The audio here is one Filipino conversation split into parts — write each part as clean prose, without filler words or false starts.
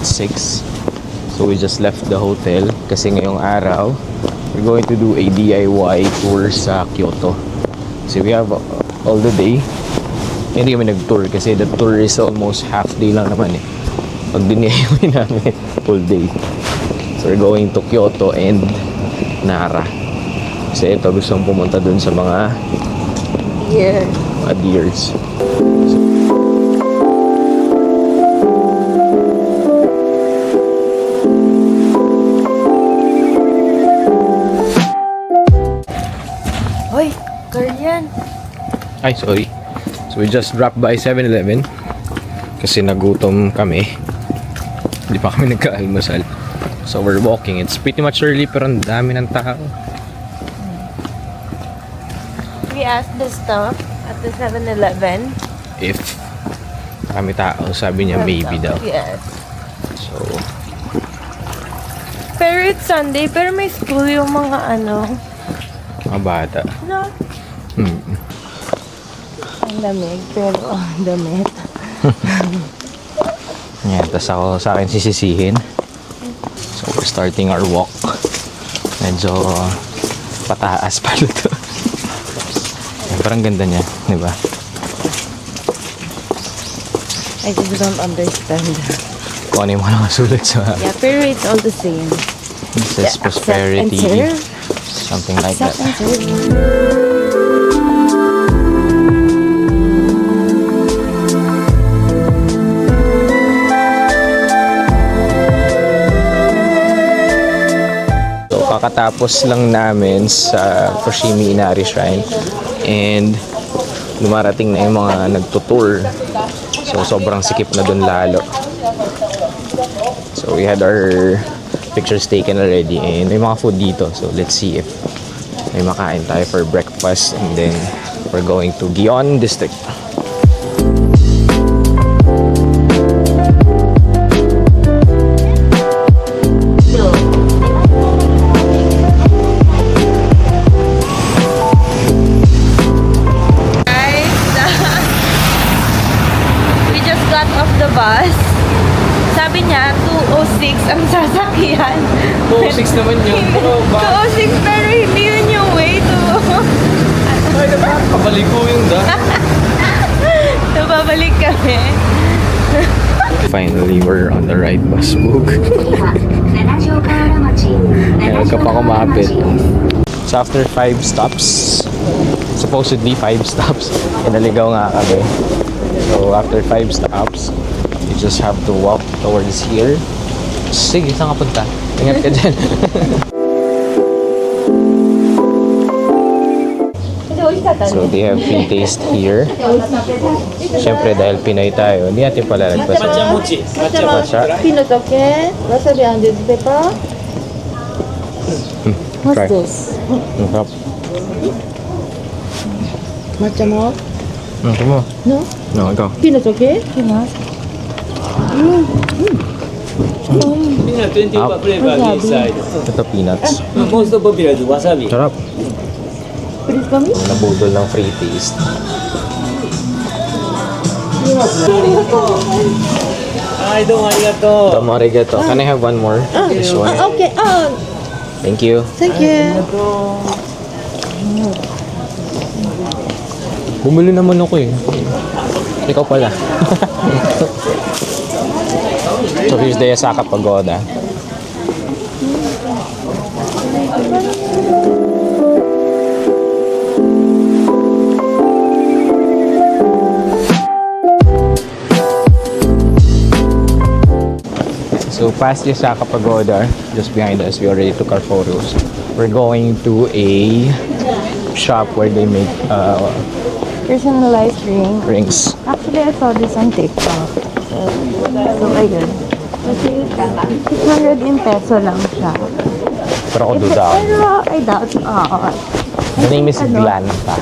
6. So we just left the hotel kasi ngayong araw we're going to do a DIY tour sa Kyoto. So we have all the day. Hindi kami nag-tour kasi the tour is almost half day lang naman eh. Pag DIY namin full day. So we're going to Kyoto and Nara. Kasi ito gusto kong pumunta dun sa mga deers. Hoy, Korean. Ay, sorry. So we just dropped by 7-Eleven kasi nagutom kami. Hindi pa kami nagka-almusal. So we're walking. It's pretty much early pero ang dami ng tao. We asked the staff at the 7-Eleven. If kami tao, sabi niya maybe daw. Yes. So, Pero it's Sunday, pero may school yung mga mga bata. No? Ang lamig, pero ang damit. Yan, tas ako sa akin sisisihin. So we're starting our walk. Medyo pataas pala to. Parang ganda niya, di ba? I just don't understand. Kung ano yung mga nakasulat sa... Yeah, pero it's all the same. It says prosperity. Accept and serve. Something like that. Accept and serve. Kakatapos lang namin sa Fushimi Inari Shrine and lumarating na yung mga nagtutour, so sobrang sikip na dun lalo. So we had our pictures taken already and may mga food dito, so let's see if may makain tayo for breakfast and then we're going to Gion District. Bus. Sabi niya, 206 ang sasakyan. 206 naman yun. 206 pero hindi yun yung way to... Ay, diba? Kabalik ko yung da. So, babalik kami. Finally, we're on the right bus book. Meron ka pa kumapit. So after 5 stops, supposedly 5 stops, naligaw nga kami. So after 5 stops, you just have to walk towards here. Sige, saan ka punta? Ingat ka dyan. So they have free taste here. Siyempre dahil Pinoy tayo, hindi natin palalagpas. Matcha. Peanut okay? Wasabi and the pepper? What's Try. this? Masarap. Matcha mo? Ito mo. No? No, ikaw. Peanut okay? Peanut. Peanut 20 flavor inside. Ito peanuts. Most popular is wasabi. Sarap. Please for me? Nabudol ng free taste. Ay, doon, arigato. Tomo arigato. Can I have one more? This one. Okay. Thank you. Thank you. Bumili naman ako eh. Ikaw pala. So here's the Yasaka Pagoda. So past Yasaka Pagoda, just behind us, we already took our photos. We're going to a shop where they make Personalized rings. rings. Actually, I saw this on TikTok. So, ayun. Kasi 600 in peso lang siya. Pero ako duda ako. Pero, I doubt. The name is Glanta.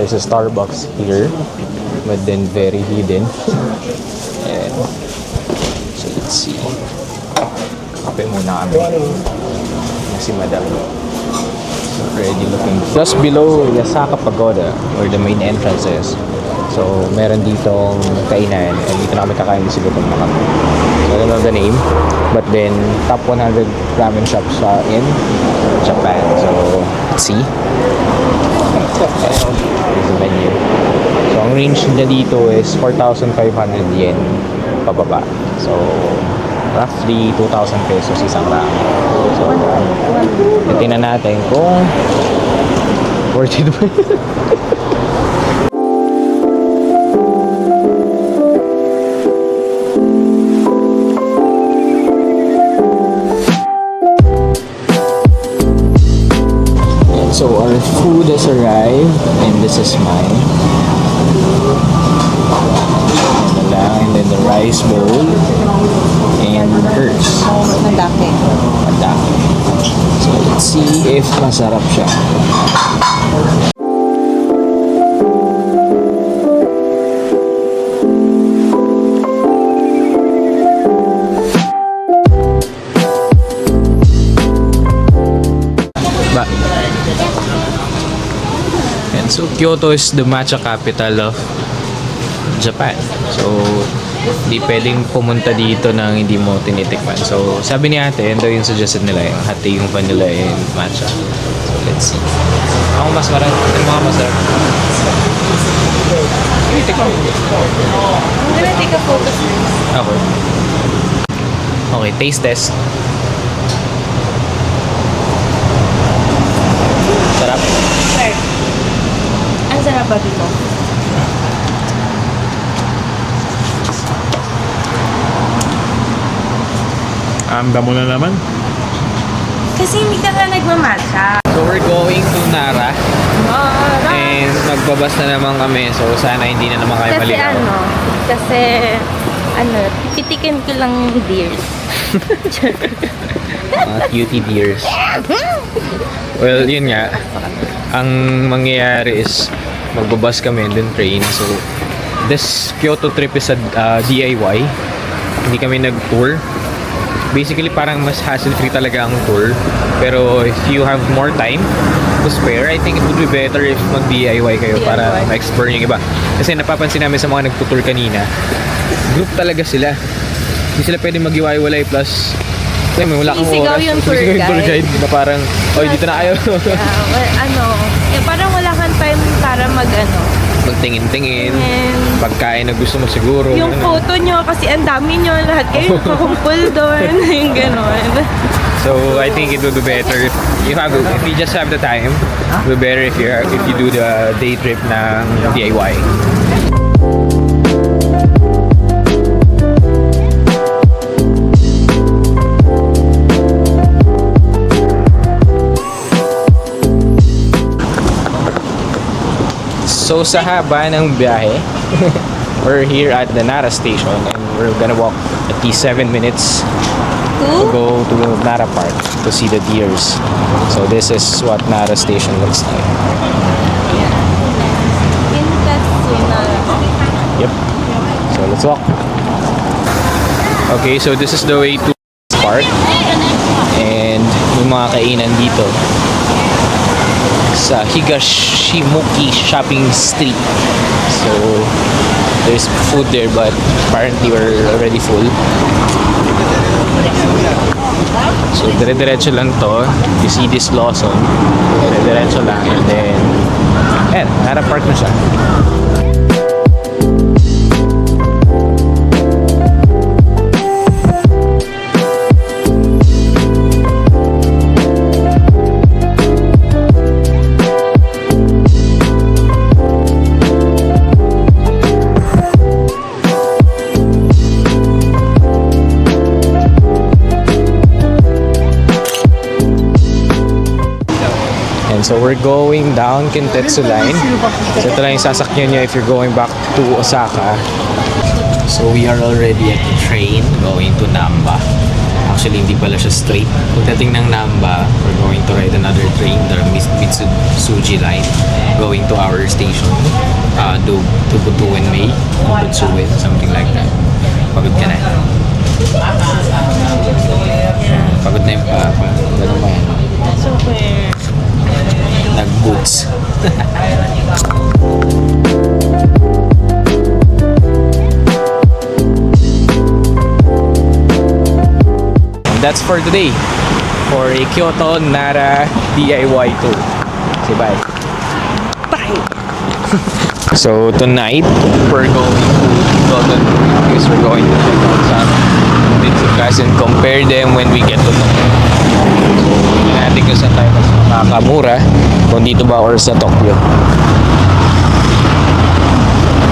There's a Starbucks here, but then very hidden. And so let's see. Kape muna kami. Si Madam. Already looking. Just below Yasaka Pagoda, where the main entrance is. So, meron ditong kainan, and dito na kami kakain sa gutom na kami. So, I don't know the name, but then, top 100 ramen shops in Japan. So, let's see. Here's the menu. So, ang range na dito is 4,500 yen pababa. So, roughly 2,000 pesos isang ramen. So, titingnan natin kung worth it ba. So our food has arrived, and this is mine. And then the rice bowl, and hers. Madaki. Madami. So let's see if masarap siya. Ba. And so Kyoto is the matcha capital of Japan. So hindi pwedeng pumunta dito nang hindi mo tinitikman. So sabi ni ate, yun daw yung suggested nila, yung hati, yung vanilla, and matcha. So let's see. Ako mas marami. Yung mga masarap. Tinitikman. I'm gonna take a photo first. Okay. Okay, taste test. Sarap. Sir, ang sarap ba dito? Ang damo na naman. Kasi hindi ka na nagmamatcha. So we're going to Nara. And magbabas na naman kami. So sana hindi na naman kayo maligaw. Kasi pipitikin ko lang deers. Mga cutie deers. Well, yun nga. Ang mangyayari is magbabas kami and then train. So this Kyoto trip is a DIY. Hindi kami nag-tour. Basically, parang mas hassle-free talaga ang tour. Pero if you have more time to spare, I think it would be better if mag-DIY kayo para ma-explore yung iba. Kasi napapansin namin sa mga nagtutour kanina, group talaga sila. Hindi sila pwede mag-iwalay plus wala kang Sisigaw oras. yung Sisigaw yung tour guide na parang, oy, dito na kayo. Parang wala kang time para Magtingin-tingin. And Pagkain na gusto mo siguro. yung photo nyo, kasi ang dami nyo, lahat kayo nakakumpul doon. Yung gano'n. So I think it would be better if you just have the time. It would be better if you do the day trip ng DIY. So sa haba ng biyahe, we're here at the Nara station and we're gonna walk at least 7 minutes to go to Nara Park to see the deers. So this is what Nara station looks like. Yep. So let's walk. Okay, so this is the way to park and yung mga kainan dito sa Higashimoki Shopping Street. So there's food there but apparently we're already full. So dire-diretso lang to. You see this Lawson, dire-diretso lang and then Nara Park na siya. So we're going down Kintetsu Line. So ito lang yung sasakyan nyo if you're going back to Osaka. So we are already at the train going to Namba. Actually hindi pala siya straight. Pagdating ng Namba, we're going to ride another train, the Suji line going to our station. To Butuan May, Butsuin, something like that. Pagod ka na. Pagod na yung papa. Ganun ba yan? Super. Nag-boots. That's for today. For a Kyoto Nara DIY tour. Say bye. Bye! So tonight, we're going to Kyoto because we're going to check out some Mitsukas and compare them when we get to Tokyo. So, natin kung saan tayo mas makakamura, kung dito ba or sa Tokyo.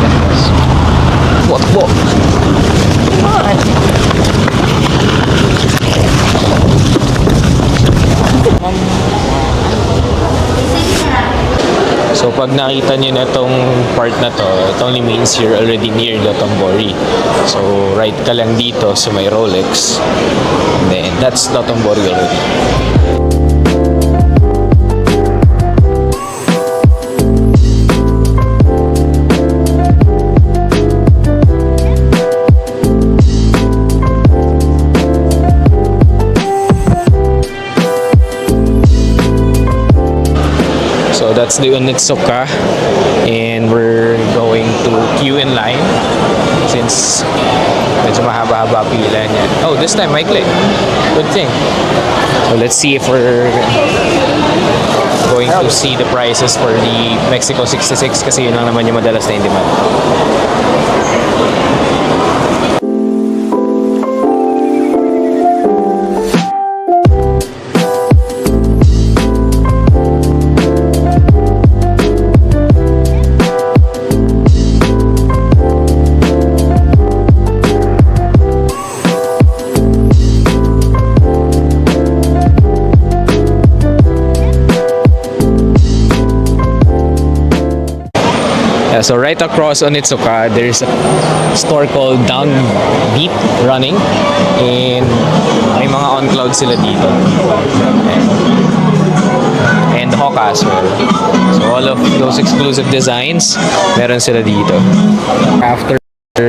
Yes. What? So pag nakita niyo na tong part na to, it only means you're already near Dotonbori. So right ka lang dito sa may Rolex. And then that's Dotonbori already. So that's the Onitsuka, and we're going to queue in line since medyo mahaba-haba pila niya. Oh, this time maikli. Good thing. So let's see if we're going to see the prices for the Mexico 66 kasi yun lang naman yung madalas na in demand. So right across Onitsuka, there's a store called Downbeat Running, and may mga on-cloud sila dito. And Hoka as well. So all of those exclusive designs, meron sila dito. After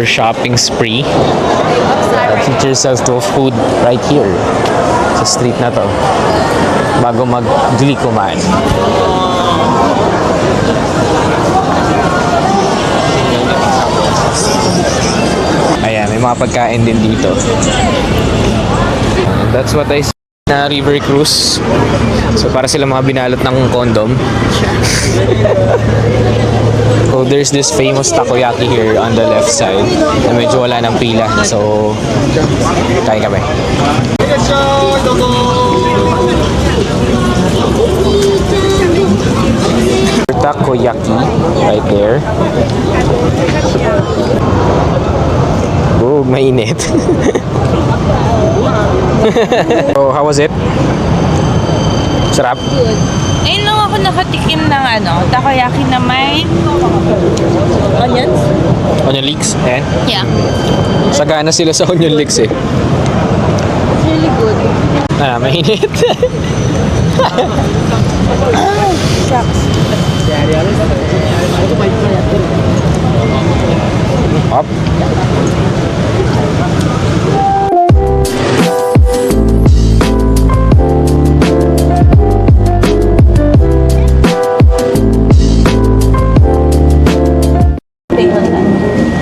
shopping spree, treat yourself to food right here sa street na to bago mag-gli kumain. Ayan, may mga pagkain din dito. That's what I see na river cruise. So para sila mga binalot ng condom. So there's this famous takoyaki here on the left side na medyo wala ng pila. So kain kami. Takoyaki right there. Oh, mainit. So, how was it? Sarap? Good. Ngayon lang ako nakatikim ng takoyaki na may onions. Onion leeks? Eh? Yeah. Sagana sila sa onion leeks eh. It's really good. Mainit. Shucks. Up.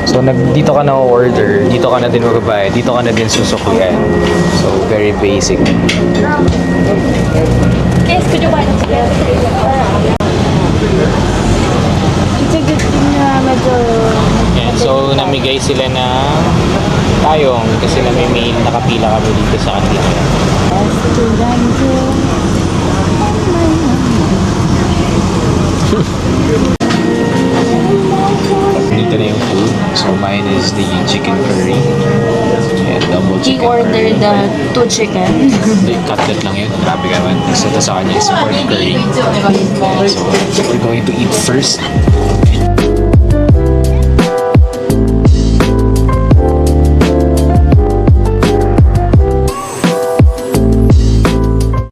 So dito ka na order, dito ka na din magbabayad, dito ka na din susuklian. So very basic. Yes, could you buy this? It's a good thing na medyo... Yan. So namigay sila ng tayong kasi nami-mail, nakapila kami dito sa kanila. Dito na yung food. So mine is the chicken curry. And double He chicken ordered curry. the 2 chicken. The cutlet lang yun. Grabe ka man. Tapos ito sa kanya is pork curry. So we're going to eat first.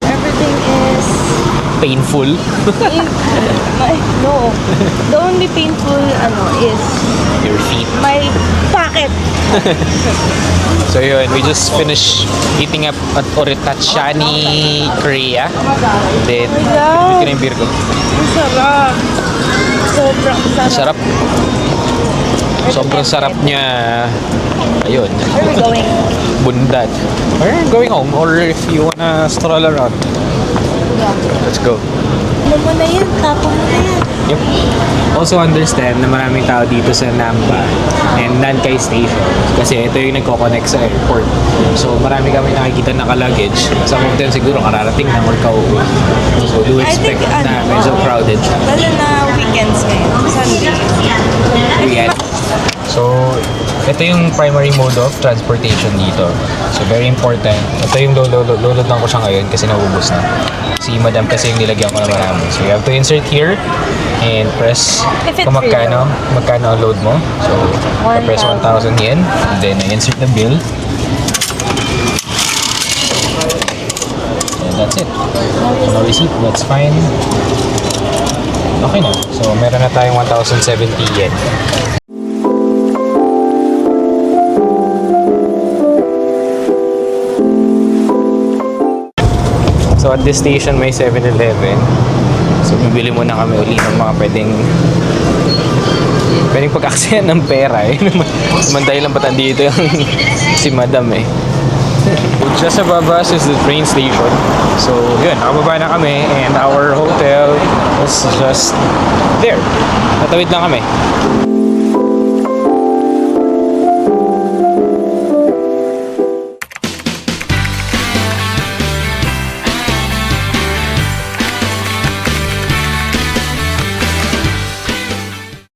Everything is painful. No. The only painful is Your feet. my pocket. So yun, we just finished eating up at Oritachani, Korea. Then, God. ito na yung beer ko. Ang sarap. Sobrang sarap. Sarap. Sobrang sarap niya. Ayun. Where are we going? Bundan. We're going home or if you wanna stroll around. Let's go. Ano mo na yan? Tapon mo na yan. Yep. Also understand na maraming tao dito sa Namba and Nankai Station kasi ito yung nagko-connect sa airport. So marami kami nakikita na ka-luggage. Sa mga time siguro kararating na or kauwi. So do expect na medyo crowded siya. Lalo na weekends ngayon. Sunday. Weekend. So ito yung primary mode of transportation dito. So very important. Ito yung load lang ko siya ngayon kasi naubos na. Si madam kasi yung nilagyan ko na marami. So you have to insert here and press If it's kung magkano ang load mo. So press 1,000 yen and then I insert the bill. And that's it. No receipt, that's fine. Okay na. So meron na tayong 1,070 yen. So at this station may 7-Eleven. So bibili muna kami uli ng mga pwedeng pagkaksiyan ng pera eh. Naman dahil lang ba't andito yung si madam eh. Just above us is the train station. So yun, nakababa na kami and our hotel is just there. Natawid lang kami.